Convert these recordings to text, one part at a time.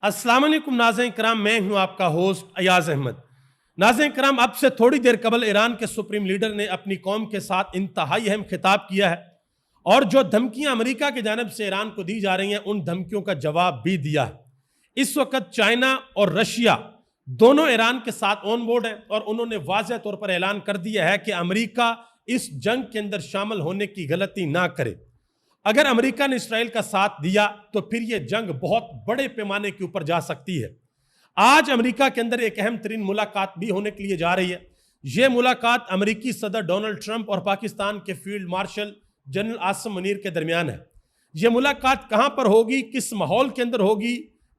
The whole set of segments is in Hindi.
अस्सलाम वालेकुम नाज़रीन किराम, मैं हूं आपका होस्ट अयाज अहमद। नाज़रीन किराम, अब से थोड़ी देर कबल ईरान के सुप्रीम लीडर ने अपनी कौम के साथ इंतहाई अहम खिताब किया है और जो धमकियां अमेरिका की जानब से ईरान को दी जा रही हैं उन धमकियों का जवाब भी दिया है। इस वक्त चाइना और रशिया दोनों ईरान के साथ ऑन बोर्ड हैं और उन्होंने वाज़ेह तौर पर ऐलान कर दिया है कि अमेरिका इस जंग के अंदर शामिल होने की गलती ना करे। अगर अमेरिका ने इसराइल का साथ दिया तो फिर यह जंग बहुत बड़े पैमाने के ऊपर जा सकती है। आज अमेरिका के अंदर एक अहम तरीन मुलाकात भी होने के लिए जा रही है। यह मुलाकात अमेरिकी सदर डोनाल्ड ट्रंप और पाकिस्तान के field marshal general Asim Munir के दरमियान है। यह मुलाकात कहां पर होगी, किस माहौल के अंदर होगी,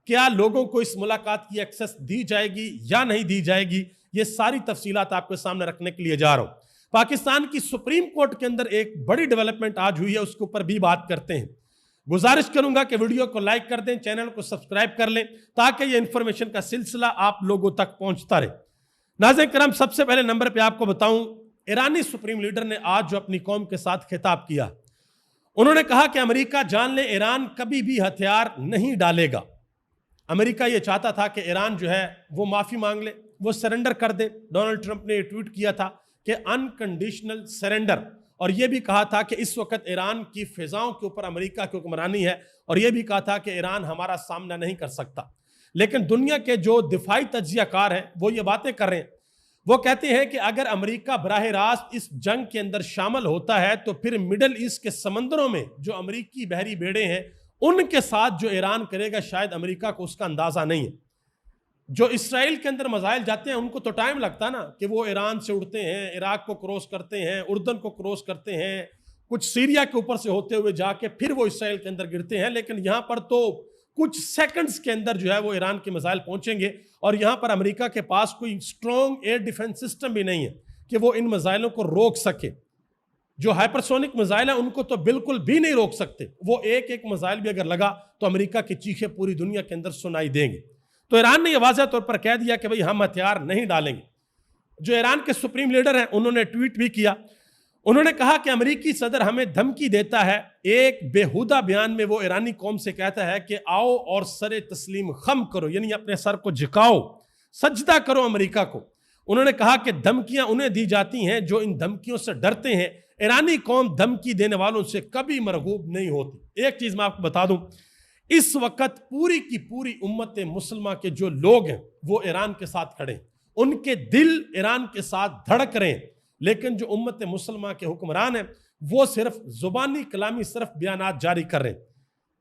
क्या लोगों को इस मुलाकात की एक्सेस दी जाएगी या नहीं दी जाएगी, ये सारी तफसीलात आपके सामने रखने के लिए जा रहा हूं। पाकिस्तान की सुप्रीम कोर्ट के अंदर एक बड़ी डेवलपमेंट आज हुई है, उसके ऊपर भी बात करते हैं। गुजारिश करूंगा कि वीडियो को लाइक कर दें, चैनल को सब्सक्राइब कर लें ताकि ये इंफॉर्मेशन का सिलसिला आप लोगों तक पहुंचता रहे। नाज़रीन करम, सबसे पहले नंबर पे आपको बताऊं, ईरानी सुप्रीम लीडर ने आज जो अपनी कौम के साथ खिताब किया, उन्होंने कहा कि अमेरिका जान ले ईरान कभी भी हथियार नहीं डालेगा। अमेरिका ये चाहता था कि ईरान जो है वो माफी मांग ले, वो सरेंडर कर दे। डोनाल्ड ट्रंप ने ट्वीट किया था कि अनकंडीशनल सरेंडर, और यह भी कहा था कि इस वक्त ईरान की फिजाओं के ऊपर अमेरिका की हुक्मरानी है, और यह भी कहा था कि ईरान हमारा सामना नहीं कर सकता। लेकिन दुनिया के जो दिफाई तज्जियाकार हैं वो ये बातें कर रहे हैं। वो कहते हैं कि अगर अमेरिका बराह रास्त इस जंग के अंदर शामिल होता है तो फिर मिडल ईस्ट के समंदरों में जो अमेरिकी बहरी बेड़े हैं उनके साथ जो ईरान करेगा शायद अमेरिका को उसका अंदाजा नहीं है। जो इसराइल के अंदर मिसाइल जाते हैं उनको तो टाइम लगता है ना, कि वो ईरान से उड़ते हैं, इराक को क्रॉस करते हैं, उर्दन को क्रॉस करते हैं, कुछ सीरिया के ऊपर से होते हुए जाके फिर वो इसराइल के अंदर गिरते हैं। लेकिन यहाँ पर तो कुछ सेकंड्स के अंदर जो है वो ईरान के मिसाइल पहुंचेंगे, और यहाँ पर अमेरिका के पास कोई स्ट्रॉन्ग एयर डिफेंस सिस्टम भी नहीं है कि वो इन मिसाइलों को रोक सके। जो हाइपरसोनिक मिसाइल है उनको तो बिल्कुल भी नहीं रोक सकते। वो एक एक मिसाइल भी अगर लगा तो अमेरिका की चीखें पूरी दुनिया के अंदर सुनाई देंगे। तो ईरान ने यह वाज़ेह तौर पर कह दिया कि भाई हम हथियार नहीं डालेंगे। जो ईरान के सुप्रीम लीडर हैं उन्होंने ट्वीट भी किया। उन्होंने कहा कि अमेरिकी सदर हमें धमकी देता है। एक बेहुदा बयान में वो ईरानी कौम से कहता है कि आओ और सरे तस्लीम खम करो, यानी अपने सर को झुकाओ, सजदा करो अमेरिका को। उन्होंने कहा कि धमकियां उन्हें दी जाती हैं जो इन धमकियों से डरते हैं। ईरानी कौम धमकी देने वालों से कभी मरगूब नहीं होती। एक चीज मैं आपको बता दूं, इस वक्त पूरी की पूरी उम्मत मुसलमान के जो लोग हैं वो ईरान के साथ खड़े हैं, उनके दिल ईरान के साथ धड़क रहे हैं। लेकिन जो उम्मत मुसलमान के हुक्मरान हैं वो सिर्फ जुबानी कलामी सिर्फ बयानात जारी कर रहे हैं,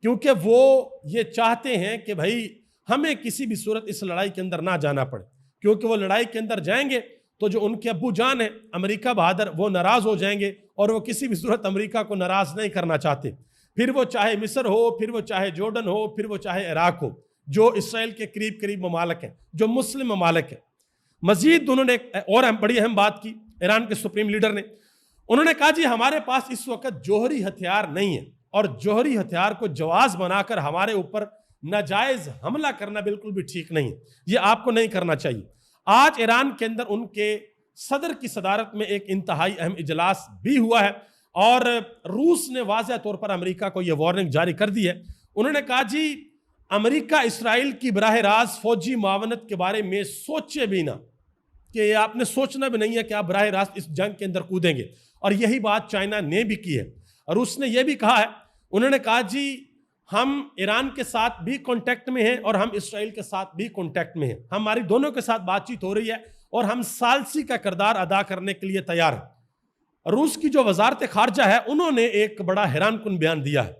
क्योंकि वो ये चाहते हैं कि भाई हमें किसी भी सूरत इस लड़ाई के अंदर ना जाना पड़े, क्योंकि वो लड़ाई के अंदर जाएंगे तो जो उनके अब्बू जान है अमेरिका बहादुर, वो नाराज हो जाएंगे, और वो किसी भी सूरत अमेरिका को नाराज नहीं करना चाहते। फिर वो चाहे मिस्र हो, फिर वो चाहे जॉर्डन हो, फिर वो चाहे इराक हो, जो इसराइल के करीब करीब ममालिक हैं, जो मुस्लिम ममालिक हैं। मजीद उन्होंने एक और बड़ी अहम बात की ईरान के सुप्रीम लीडर ने। उन्होंने कहा जी हमारे पास इस वक्त जोहरी हथियार नहीं है, और जोहरी हथियार को जवाज बनाकर हमारे ऊपर नाजायज हमला करना बिल्कुल भी ठीक नहीं है, ये आपको नहीं करना चाहिए। आज ईरान के अंदर उनके सदर की सदारत में एक इंतहाई अहम इजलास भी हुआ है, और रूस ने वाज़ेह तौर पर अमेरिका को यह वार्निंग जारी कर दी है। उन्होंने कहा जी अमेरिका इसराइल की बराह रास्त फौजी मावनत के बारे में सोचे भी ना, कि आपने सोचना भी नहीं है कि आप बराह रास्त इस जंग के अंदर कूदेंगे। और यही बात चाइना ने भी की है, और उसने यह भी कहा है, उन्होंने कहा जी हम ईरान के साथ भी कांटेक्ट में हैं और हम इसराइल के साथ भी कांटेक्ट में हैं, हमारी दोनों के साथ बातचीत हो रही है और हम सालसी का किरदार अदा करने के लिए तैयार हैं। रूस की जो वजारत खारजा है उन्होंने एक बड़ा हैरानकुन बयान दिया है।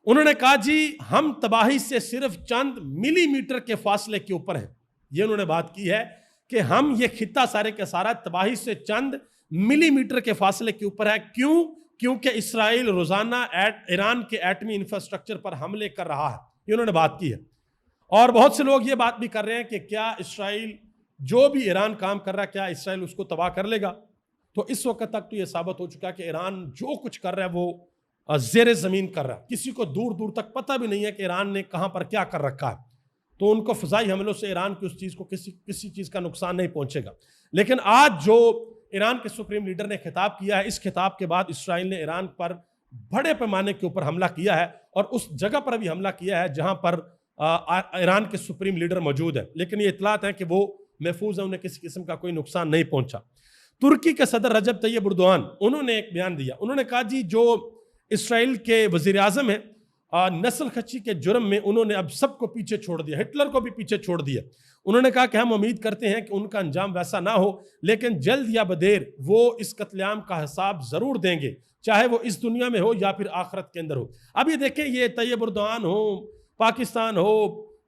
उन्होंने कहा जी हम तबाही से सिर्फ चंद मिलीमीटर के फासले के ऊपर हैं। ये उन्होंने बात की है कि हम ये खित्ता सारे के सारा तबाही से चंद मिलीमीटर के फासले के ऊपर है। क्यों? क्योंकि इसराइल रोजाना ईरान के एटमी इंफ्रास्ट्रक्चर पर हमले कर रहा है, ये उन्होंने बात की है। और बहुत से लोग ये बात भी कर रहे हैं कि क्या इसराइल जो भी ईरान काम कर रहा है क्या इसराइल उसको तबाह कर लेगा। तो इस वक्त तक तो यह साबित हो चुका है कि ईरान जो कुछ कर रहा है वो जेर जमीन कर रहा है। किसी को दूर दूर तक पता भी नहीं है कि ईरान ने कहां पर क्या कर रखा है। तो उनको फजाई हमलों से ईरान की उस चीज को किसी चीज का नुकसान नहीं पहुंचेगा। लेकिन आज जो ईरान के सुप्रीम लीडर ने खिताब किया है, इस खिताब के बाद इसराइल ने ईरान पर बड़े पैमाने के ऊपर हमला किया है, और उस जगह पर भी हमला किया है जहां पर ईरान के सुप्रीम लीडर मौजूद है, लेकिन ये इतलात है कि वो महफूज है, उन्हें किसी किस्म का कोई नुकसान नहीं पहुंचा। तुर्की के सदर रजब तैयब एर्दोगान, उन्होंने एक बयान दिया। उन्होंने कहा जी जो इसराइल के वजीर आजम है, नस्ल खची के जुर्म में उन्होंने अब सबको पीछे छोड़ दिया, हिटलर को भी पीछे छोड़ दिया। उन्होंने कहा कि हम उम्मीद करते हैं कि उनका अंजाम वैसा ना हो, लेकिन जल्द या बदेर वो इस कत्लेआम का हिसाब जरूर देंगे, चाहे वो इस दुनिया में हो या फिर आखिरत के अंदर हो। अब ये देखें, ये तैयब एर्दोगान हो, पाकिस्तान हो,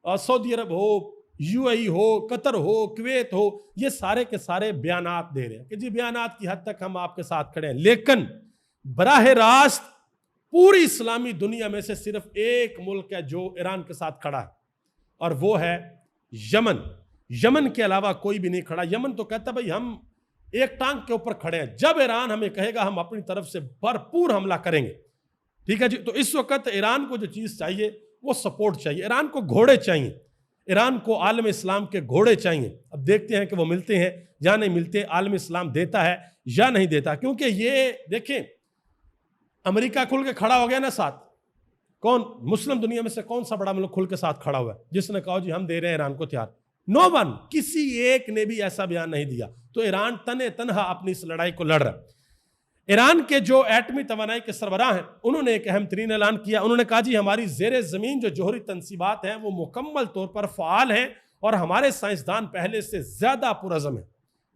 सऊदी अरब हो, यूएई हो, कतर हो, कुवैत हो, ये सारे के सारे बयानात दे रहे हैं कि जी बयानात की हद तक हम आपके साथ खड़े हैं, लेकिन बराह रास्त पूरी इस्लामी दुनिया में से सिर्फ एक मुल्क है जो ईरान के साथ खड़ा है, और वो है यमन। यमन के अलावा कोई भी नहीं खड़ा। यमन तो कहता भाई हम एक टांग के ऊपर खड़े हैं, जब ईरान हमें कहेगा हम अपनी तरफ से भरपूर हमला करेंगे। ठीक है जी। तो इस वक्त ईरान को जो चीज चाहिए वो सपोर्ट चाहिए, ईरान को घोड़े चाहिए, ईरान को आलम इस्लाम के घोड़े चाहिए। अब देखते हैं कि वो मिलते हैं या नहीं मिलते, आलम इस्लाम देता है या नहीं देता। क्योंकि ये देखें, अमेरिका खुल के खड़ा हो गया ना साथ, कौन मुस्लिम दुनिया में से कौन सा बड़ा मुल्क खुल के साथ खड़ा हुआ है जिसने कहा जी हम दे रहे हैं ईरान को हथियार? नो वन, किसी एक ने भी ऐसा बयान नहीं दिया। तो ईरान तने तनहा अपनी इस लड़ाई को लड़ रहा है। ईरान के जो एटमी तवानाई के सरबराह हैं, उन्होंने एक अहम तरीन ऐलान किया। उन्होंने कहा जी हमारी जेर जमीन जो जोहरी तनसीबात हैं वो मुकम्मल तौर पर फ़ाल हैं और हमारे साइंसदान पहले से ज्यादा पुरज़म है।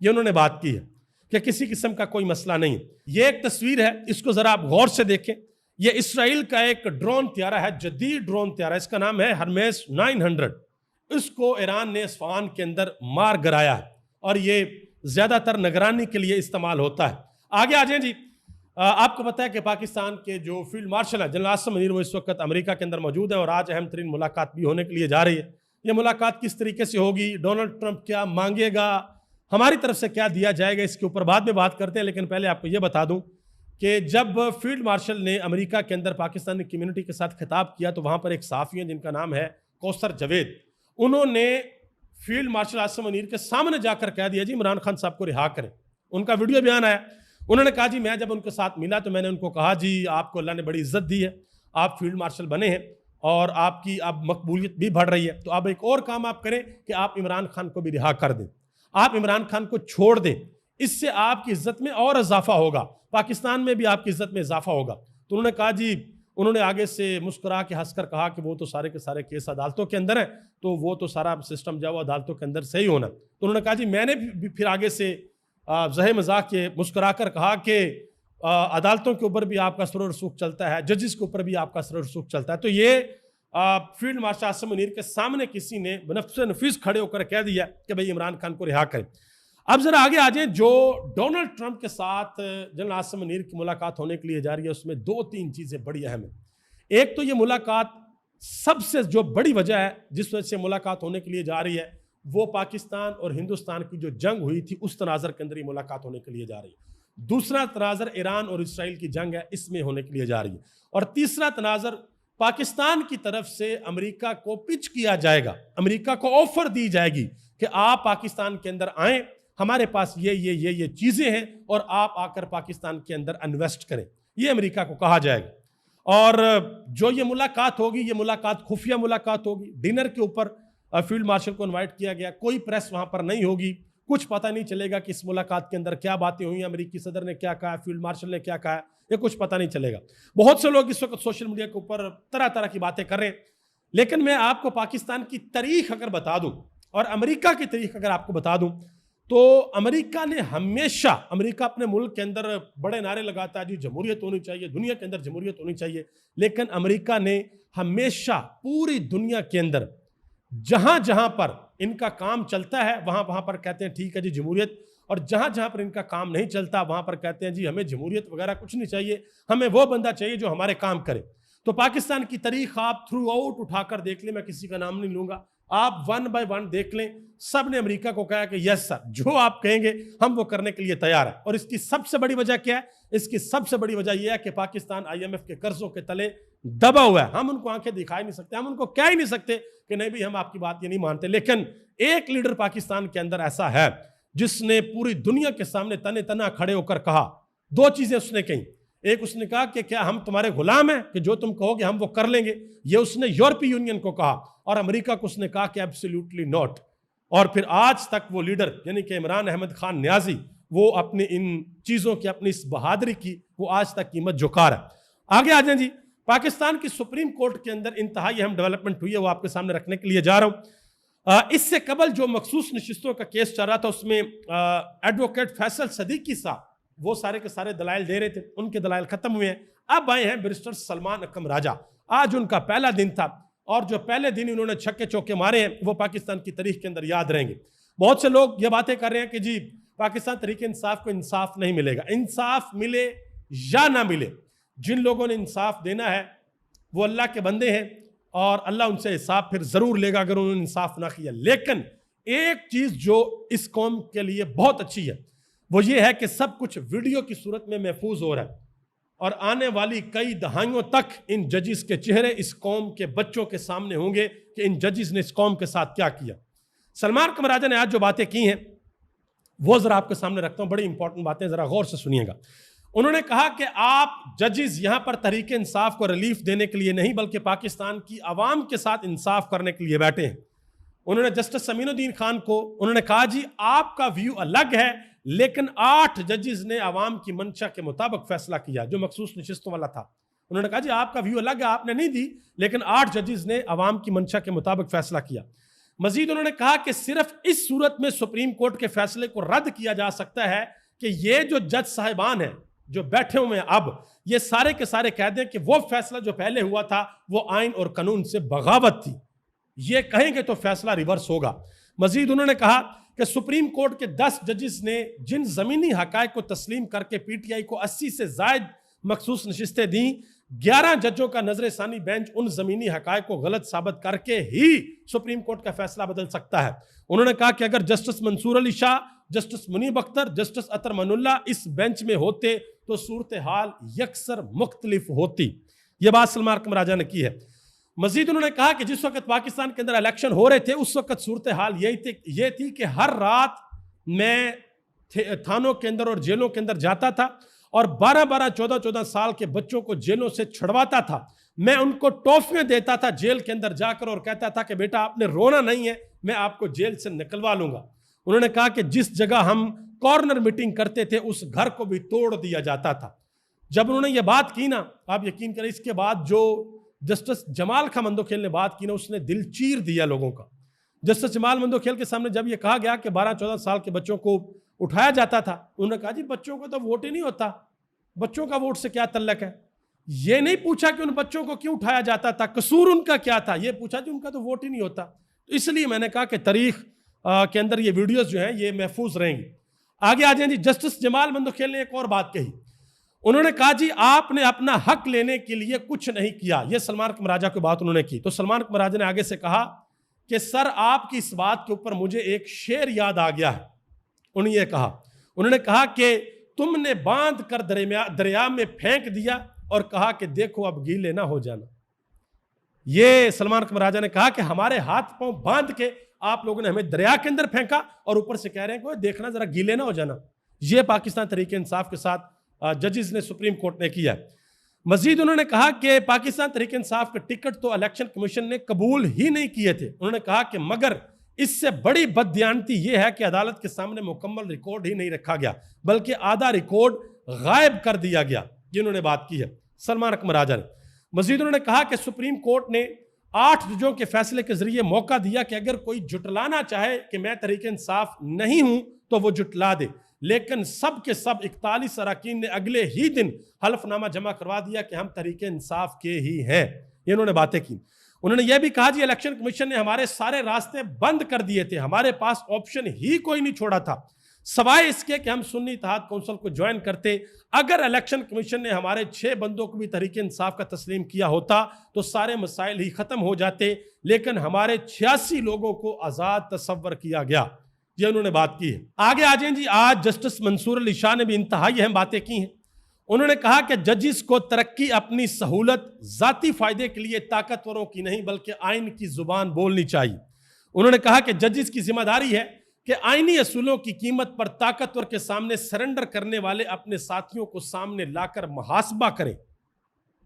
ये उन्होंने बात की है कि किसी किस्म का कोई मसला नहीं। ये एक तस्वीर है, इसको जरा आप गौर से देखें। ये इसराइल का एक ड्रोन त्यारा है, जदीद ड्रोन त्यारा, इसका नाम है हरमेस 900। इसको ईरान ने इस्फहान के अंदर मार गिराया है और ये ज्यादातर निगरानी के लिए इस्तेमाल होता है। आगे आ जाए जी। आपको पता है कि पाकिस्तान के जो फील्ड मार्शल है जनरल आसिम मुनीर, वो इस वक्त अमेरिका के अंदर मौजूद है और आज अहम तरीन मुलाकात भी होने के लिए जा रही है। ये मुलाकात किस तरीके से होगी, डोनाल्ड ट्रंप क्या मांगेगा, हमारी तरफ से क्या दिया जाएगा, इसके ऊपर बाद में बात करते हैं। लेकिन पहले आपको ये बता दूं कि जब फील्ड मार्शल ने अमेरिका के अंदर पाकिस्तानी कम्युनिटी के साथ खिताब किया तो वहां पर एक सहाफ़ी हैं जिनका नाम है कौसर जवेद। उन्होंने फील्ड मार्शल आसिम मुनीर के सामने जाकर कह दिया जी इमरान खान साहब को रिहा करें। उनका वीडियो बयान आया। उन्होंने कहा जी मैं जब उनके साथ मिला तो मैंने उनको कहा जी आपको अल्लाह ने बड़ी इज्जत दी है, आप फील्ड मार्शल बने हैं और आपकी अब मकबूलियत भी बढ़ रही है, तो अब एक और काम आप करें कि आप इमरान खान को भी रिहा कर दें, आप इमरान खान को छोड़ दें, इससे आपकी इज्जत में और इजाफा होगा, पाकिस्तान में भी आपकी इज्जत में इजाफा होगा। तो उन्होंने कहा जी, उन्होंने आगे से मुस्कुरा के हंसकर कहा कि वो तो सारे के सारे केस अदालतों के अंदर है, तो वो तो सारा सिस्टम जो है वो अदालतों के अंदर से ही होना। तो उन्होंने कहा जी मैंने भी फिर आगे से ज़हे मजाक के मुस्कुरा कर कहा कि अदालतों के ऊपर भी आपका सरोर रसूख चलता है, जजेस के ऊपर भी आपका सरोर रसूख चलता है। तो ये फील्ड मार्शल आसिम मुनीर के सामने किसी ने बनफ्से नफीस खड़े होकर कह दिया कि भाई इमरान खान को रिहा करें। अब जरा आगे आ जाए। जो डोनाल्ड ट्रंप के साथ जनरल आसिम मुनीर की मुलाकात होने के लिए जा रही है उसमें दो तीन चीज़ें बड़ी अहम है। एक तो ये मुलाकात, सबसे जो बड़ी वजह है जिस वजह से मुलाकात होने के लिए जा रही है वो पाकिस्तान और हिंदुस्तान की जो जंग हुई थी उस तनाजर के अंदर ही मुलाकात होने के लिए जा रही है। दूसरा तनाजर ईरान और इसराइल की जंग है, इसमें होने के लिए जा रही है। और तीसरा तनाजर पाकिस्तान की तरफ से अमेरिका को पिच किया जाएगा, अमेरिका को ऑफर दी जाएगी कि आप पाकिस्तान के अंदर आएं, हमारे पास ये चीजें हैं और आप आकर पाकिस्तान के अंदर इन्वेस्ट करें, ये अमेरिका को कहा जाएगा। और जो ये मुलाकात होगी, ये मुलाकात खुफिया मुलाकात होगी। डिनर के ऊपर फील्ड मार्शल को इनवाइट किया गया, कोई प्रेस वहां पर नहीं होगी, कुछ पता नहीं चलेगा कि इस मुलाकात के अंदर क्या बातें हुई, अमेरिकी सदर ने क्या कहा, फील्ड मार्शल ने क्या कहा, ये कुछ पता नहीं चलेगा। बहुत से लोग इस वक्त सोशल मीडिया के ऊपर तरह तरह की बातें कर रहे हैं, लेकिन मैं आपको पाकिस्तान की तारीख अगर बता दूं और अमेरिका की तारीख अगर आपको बता दूं तो अमेरिका ने हमेशा, अमेरिका अपने मुल्क के अंदर बड़े नारे लगाता है जी जमहूरियत होनी चाहिए, दुनिया के अंदर जमहूरियत होनी चाहिए, लेकिन अमेरिका ने हमेशा पूरी दुनिया के अंदर जहां जहां पर इनका काम चलता है वहां वहां पर कहते हैं ठीक है जी जमहूरियत, और जहां जहां पर इनका काम नहीं चलता वहां पर कहते हैं जी हमें जमहूरियत वगैरह कुछ नहीं चाहिए, हमें वो बंदा चाहिए जो हमारे काम करे। तो पाकिस्तान की तारीख आप थ्रू आउट उठाकर देख लें, मैं किसी का नाम नहीं लूंगा, आप वन बाय वन देख लें, सब ने अमेरिका को कहा कि यस सर, जो आप कहेंगे हम वो करने के लिए तैयार है। और इसकी सबसे बड़ी वजह क्या है? इसकी सबसे बड़ी वजह यह है कि पाकिस्तान IMF के कर्जों के तले दबा हुआ है। हम उनको आंखें दिखाई नहीं सकते, हम उनको कह ही नहीं सकते कि नहीं भाई हम आपकी बात ये नहीं मानते, लेकिन एक लीडर पाकिस्तान के अंदर ऐसा है जिसने पूरी दुनिया के सामने तने तना खड़े होकर कहा, दो चीजें उसने कही। एक उसने कहा कि क्या हम तुम्हारे गुलाम हैं कि जो तुम कहोगे हम वो कर लेंगे। ये उसने यूरोपीय यूनियन को कहा, और अमेरिका को उसने कहा कि एब्सोल्युटली नॉट। और फिर आज तक वो लीडर यानी कि इमरान अहमद खान न्याजी, वो अपनी इन चीज़ों की, अपनी इस बहादुरी की वो आज तक कीमत चुका रहा है। आगे आ जाए जी, पाकिस्तान की सुप्रीम कोर्ट के अंदर इंतहाई अहम डेवलपमेंट हुई है, वो आपके सामने रखने के लिए जा रहा हूँ। इससे कबल जो मखसूस नशिस्तों का केस चल रहा था उसमें एडवोकेट फैसल सदीकी साहब वो सारे के सारे दलाइल दे रहे थे, उनके दलाइल खत्म हुए हैं। अब आए हैं बैरिस्टर सलमान अकरम राजा। आज उनका पहला दिन था, और जो पहले दिन उन्होंने छक्के चौके मारे हैं वो पाकिस्तान की तारीख के अंदर याद रहेंगे। बहुत से लोग ये बातें कर रहे हैं कि जी पाकिस्तान तरीके इंसाफ को इंसाफ नहीं मिलेगा। इंसाफ मिले या ना मिले, जिन लोगों ने इंसाफ देना है वो अल्लाह के बंदे हैं, और अल्लाह उनसे हिसाब फिर जरूर लेगा अगर उन्होंने इंसाफ ना किया। लेकिन एक चीज जो इस कौम के लिए बहुत अच्छी है वो ये है कि सब कुछ वीडियो की सूरत में महफूज हो रहा है, और आने वाली कई दहाइयों तक इन जजिस के चेहरे इस कौम के बच्चों के सामने होंगे कि इन जजिस ने इस कौम के साथ क्या किया। सलमान अकरम राजा ने आज जो बातें की हैं वो जरा आपके सामने रखता हूं, बड़ी इंपॉर्टेंट बातें, जरा गौर से सुनिएगा। उन्होंने कहा कि आप जजिस यहां पर तहरीक इंसाफ को रिलीफ देने के लिए नहीं बल्कि पाकिस्तान की आवाम के साथ इंसाफ करने के लिए बैठे हैं। उन्होंने जस्टिस समीनुद्दीन खान को उन्होंने कहा जी आपका व्यू अलग है, लेकिन 8 जजिस ने आवाम की मंशा के मुताबिक फैसला किया जो मखसूस नशिस्तों वाला था। उन्होंने कहा जी आपका व्यू अलग है, आपने नहीं दी, लेकिन 8 जजिस ने आवाम की मंशा के मुताबिक फैसला किया। मजीद उन्होंने कहा कि सिर्फ इस सूरत में सुप्रीम कोर्ट के फैसले को रद्द किया जा सकता है कि ये जो जज साहिबान हैं जो बैठे हुए हैं अब, ये सारे के सारे कह दें कि वो फैसला जो पहले हुआ था वो आइन और कानून से बगावत थी। ये कहेंगे तो फैसला रिवर्स होगा। मजीद उन्होंने कहा कि सुप्रीम कोर्ट के 10 जजिस ने जिन जमीनी हकायक को तस्लीम करके पीटीआई को 80 से जायद मखसूस नशिस्तें दी, 11 जजों का नजरसानी बेंच उन जमीनी हकायक को गलत साबित करके ही सुप्रीम कोर्ट का फैसला बदल सकता है। उन्होंने कहा कि अगर justice Mansoor Ali Shah, justice Munib Akhtar, justice Athar Minallah इस बेंच में होते तो सूरत हाल यकसर मुख्तलिफ होती। यह बात सलमान अकरम राजा ने की है। मजीद उन्होंने कहा कि जिस वक्त पाकिस्तान के अंदर इलेक्शन हो रहे थे उस वक्त सूरत हाल ये थी कि हर रात मैं थानों के अंदर और जेलों के अंदर जाता था और 12-12, 14-14 साल के बच्चों को जेलों से छुड़वाता था। मैं उनको टॉफियां देता था जेल के अंदर जाकर और कहता था कि बेटा आपने रोना नहीं है, मैं आपको जेल से निकलवा लूंगा। उन्होंने कहा कि जिस जगह हम कॉर्नर मीटिंग करते थे उस घर को भी तोड़ दिया जाता था। जब उन्होंने ये बात की ना, आप यकीन करें, इसके बाद जो जस्टिस जमाल खां मंदोखेल ने बात की ना, उसने दिल चीर दिया लोगों का। जस्टिस जमाल मंदोखेल के सामने जब ये कहा गया कि 12-14 साल के बच्चों को उठाया जाता था, उन्होंने कहा जी बच्चों को तो वोट ही नहीं होता, बच्चों का वोट से क्या तल्लक है। ये नहीं पूछा कि उन बच्चों को क्यों उठाया जाता था, कसूर उनका क्या था, ये पूछा कि उनका तो वोट ही नहीं होता। तो इसलिए मैंने कहा कि तारीख के अंदर ये वीडियोस जो हैं ये महफूज रहेंगी। आगे आ जाए जी, जस्टिस जमाल मंदोखेल ने एक और बात कही। उन्होंने कहा जी आपने अपना हक लेने के लिए कुछ नहीं किया। यह सलमान अकरम राजा की बात उन्होंने की। तो सलमान अकरम राजा ने आगे से कहा कि सर आपकी इस बात के ऊपर मुझे एक शेर याद आ गया है। उन्होंने कहा कि तुमने बांध कर दरिया में फेंक दिया और कहा कि देखो अब गीले ना हो जाना। यह सलमान अकरम राजा ने कहा कि हमारे हाथ पांव बांध के आप लोगों ने हमें दरिया के अंदर फेंका और ऊपर से कह रहे हैं कि देखना जरा गीले ना हो जाना। यह पाकिस्तान तहरीक इंसाफ के साथ जजिस ने सुप्रीम कोर्ट ने किया। मजीद उन्होंने कहा कि पाकिस्तान तहरीक इंसाफ के टिकट तो इलेक्शन कमीशन ने कबूल ही नहीं किए थे। उन्होंने कहा कि मगर इससे बड़ी बददियानती यह है कि अदालत के सामने मुकम्मल रिकॉर्ड ही नहीं रखा गया बल्कि आधा रिकॉर्ड गायब कर दिया गया। जिन्होंने बात की है सलमान अकरम राजा ने। मजीद उन्होंने कहा कि सुप्रीम कोर्ट ने 8 जजों के फैसले के जरिए मौका दिया कि अगर कोई जुटलाना चाहे कि मैं तहरीक इंसाफ नहीं हूं तो वो जुटला दे, लेकिन सब के सब 41 अरकान ने अगले ही दिन हल्फनामा जमा करवा दिया कि हम तहरीक इंसाफ के ही हैं। ये उन्होंने बातें की। उन्होंने यह भी कहा जी इलेक्शन कमीशन ने हमारे सारे रास्ते बंद कर दिए थे, हमारे पास ऑप्शन ही कोई नहीं छोड़ा था सवाए इसके कि हम सुन्नी इत्तेहाद कौंसिल को ज्वाइन करते। अगर इलेक्शन कमीशन ने हमारे 6 बंदों को भी तहरीक इंसाफ का तस्लीम किया होता तो सारे मसाइल ही खत्म हो जाते, लेकिन हमारे 86 लोगों को आजाद तस्वर किया गया। ये उन्होंने बात की है। आगे आ जाए जी, आज जस्टिस मंसूर अली शाह ने भी इंतहाई अहम बातें की हैं। उन्होंने कहा कि जजिस को तरक्की अपनी सहूलत जाती फायदे के लिए ताकतवरों की नहीं बल्कि आइन की जुबान बोलनी चाहिए। उन्होंने कहा कि जजिस की जिम्मेदारी है कि आईनी असूलों की कीमत पर ताकतवर के सामने सरेंडर करने वाले अपने साथियों को सामने लाकर मुहासबा करें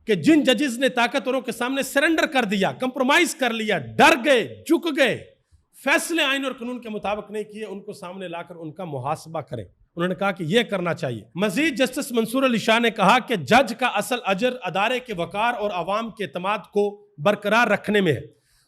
कि जिन जजेस ने ताकतवरों के सामने सरेंडर कर दिया, कंप्रोमाइज कर लिया, डर गए, झुक गए, फैसले आइन और कानून के मुताबिक नहीं किए, उनको सामने लाकर उनका मुहासबा करें। उन्होंने कहा कि यह करना चाहिए। मजीद जस्टिस मंसूर अली शाह ने कहा कि जज का असल अजर अदारे के वकार और अवाम के एतमाद को बरकरार रखने में है।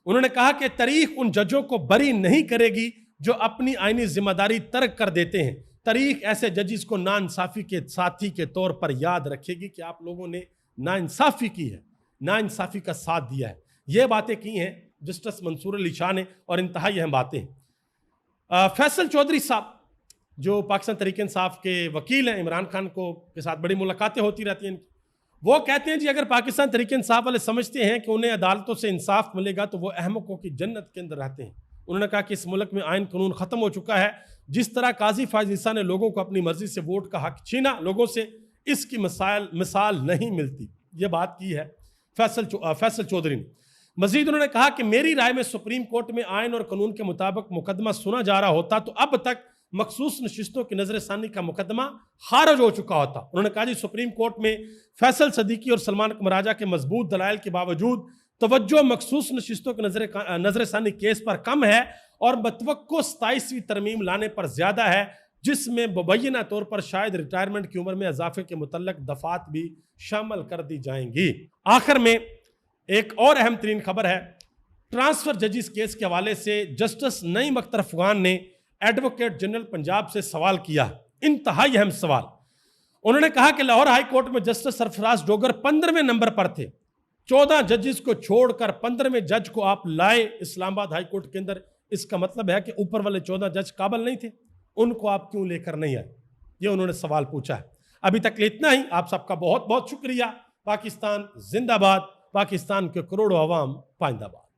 उन्होंने कहा कि तारीख उन जजों को बरी नहीं करेगी जो अपनी आईनी जिम्मेदारी तर्क कर देते हैं। तारीख ऐसे जजिस को नाइंसाफी के साथी के तौर पर याद रखेगी कि आप लोगों ने नाइंसाफी की है, नाइंसाफी का साथ दिया है। ये बातें की हैं जस्टिस मंसूर अली शाह ने और इंतहाई अहम बातें हैं। फैसल चौधरी साहब जो पाकिस्तान तहरीक इंसाफ के वकील हैं, इमरान खान को के साथ बड़ी मुलाकातें होती रहती हैं, वो कहते हैं जी अगर पाकिस्तान तहरीक इंसाफ वाले समझते हैं कि उन्हें अदालतों से इंसाफ मिलेगा तो वो अहमकों की जन्नत के अंदर रहते हैं। उन्होंने कहा कि इस मुल्क में आइन कानून ख़त्म हो चुका है। जिस तरह काजी फायज ईसा ने लोगों को अपनी मर्जी से वोट का हक छीना लोगों से, इसकी मिसाल नहीं मिलती। ये बात की है फैसल चौधरी ने। मजीद उन्होंने कहा कि मेरी राय में सुप्रीम कोर्ट में आइन और कानून के मुताबिक मुकदमा सुना जा रहा होता तो अब तक मखसूस नशिस्तों की नजर सानी का मुकदमा खारिज हो चुका होता। उन्होंने कहा जी सुप्रीम कोर्ट में फैसल सदीकी और सलमान कमराजा के मजबूत दलाइल के बावजूद तवज्जो मखसूस नशिस्तों की नजर सानी केस पर कम है और मतवक्को 27वीं तरमीम लाने पर ज्यादा है, जिसमें मुबैना तौर पर शायद रिटायरमेंट की उम्र में इजाफे के मुतल्लक दफात भी शामिल कर दी जाएंगी। आखिर में एक और अहम तरीन खबर है, ट्रांसफर जजिस केस के हवाले से जस्टिस नईम अख्तर अफगान ने एडवोकेट जनरल पंजाब से सवाल किया, इंतहाई अहम सवाल। उन्होंने कहा कि लाहौर हाई कोर्ट में जस्टिस सरफराज डोगर 15वें नंबर पर थे। 14 जजिस को छोड़कर 15वें जज को आप लाए इस्लामाबाद हाई कोर्ट के अंदर, इसका मतलब है कि ऊपर वाले 14 जज काबिल नहीं थे, उनको आप क्यों लेकर नहीं आए? ये उन्होंने सवाल पूछा है। अभी तक इतना ही। आप सबका बहुत बहुत शुक्रिया। पाकिस्तान जिंदाबाद, पाकिस्तान के करोड़ों अवाम पाइंदाबाद।